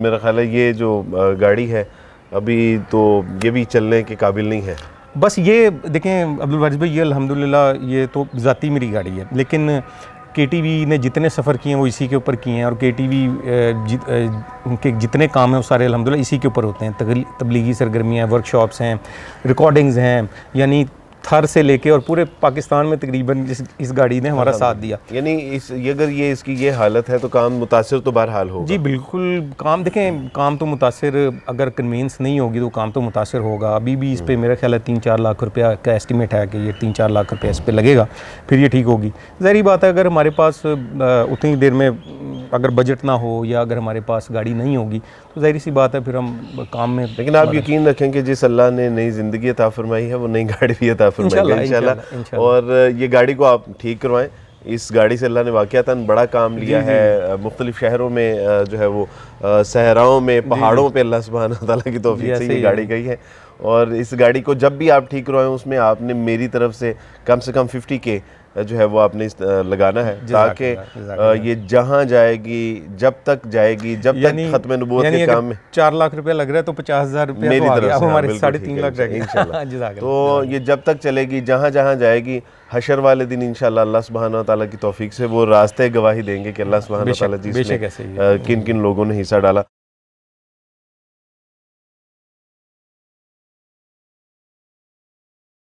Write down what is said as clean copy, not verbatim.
मेरा ख्याल है ये जो गाड़ी है अभी तो ये भी चलने के काबिल नहीं है। बस ये देखें अब्दुल वारिस भाई, ये अल्हम्दुलिल्लाह ये तो ज़ाती मेरी गाड़ी है, लेकिन केटीवी ने जितने सफ़र किए हैं वो इसी के ऊपर किए हैं, और केटीवी के जितने काम हैं वो सारे अल्हम्दुलिल्लाह इसी के ऊपर होते हैं। तबलीगी सरगर्मियाँ, वर्कशॉप्स हैं, रिकॉर्डिंग्स हैं, यानी थर से लेके और पूरे पाकिस्तान में तकरीबन इस गाड़ी ने हमारा साथ दिया। यानी अगर ये इसकी ये हालत है तो काम मुतासिर तो बहरहाल होगा। जी बिल्कुल, काम देखें, काम तो मुतासिर, अगर कन्वींस नहीं होगी तो काम तो मुतासिर होगा। अभी भी इस पे मेरा ख्याल है 3-4 लाख रुपया का एस्टिमेट है कि ये 3-4 लाख रुपया इस पे लगेगा, फिर ये ठीक होगी। ज़ाहिर बात है अगर हमारे पास उतनी देर में अगर बजट ना हो या अगर हमारे पास गाड़ी नहीं होगी तो ज़ाहिर सी बात है फिर हम काम में। लेकिन आप यकीन रखें कि जिस अल्लाह ने नई ज़िंदगी अता फरमाई है वो नई गाड़ी भी अता फरमाएगा इंशाल्लाह। और ये गाड़ी को आप ठीक करवाएं। इस गाड़ी से अल्लाह ने वाक़यातन बड़ा काम लिया है। मुख्तलिफ शहरों में जो है वो सहराओं में, पहाड़ों पे अल्लाह सुब्हानहू तआला की तौफीक से ये गाड़ी गई है। और इस गाड़ी को जब भी आप ठीक करवाएं उसमें आपने मेरी तरफ से कम 50K जो है वो आपने लगाना है, ताकि ये जहाँ जाएगी, जब तक जाएगी, जब तक खत्म नबूवत के काम में 4 लाख रुपया लग रहा है तो 50,000 रुपया मेरी तरफ से हमारे 3.5 लाख रहेगा इंशाल्लाह। तो ये जब तक चलेगी, जहाँ जहाँ जाएगी, हशर वाले दिन इंशाल्लाह अल्लाह सुब्हानहू तआला की तौफीक से वो रास्ते गवाही देंगे कि अल्लाह सुब्हानहू तआला जिसमें किन किन लोगों ने हिस्सा डाला।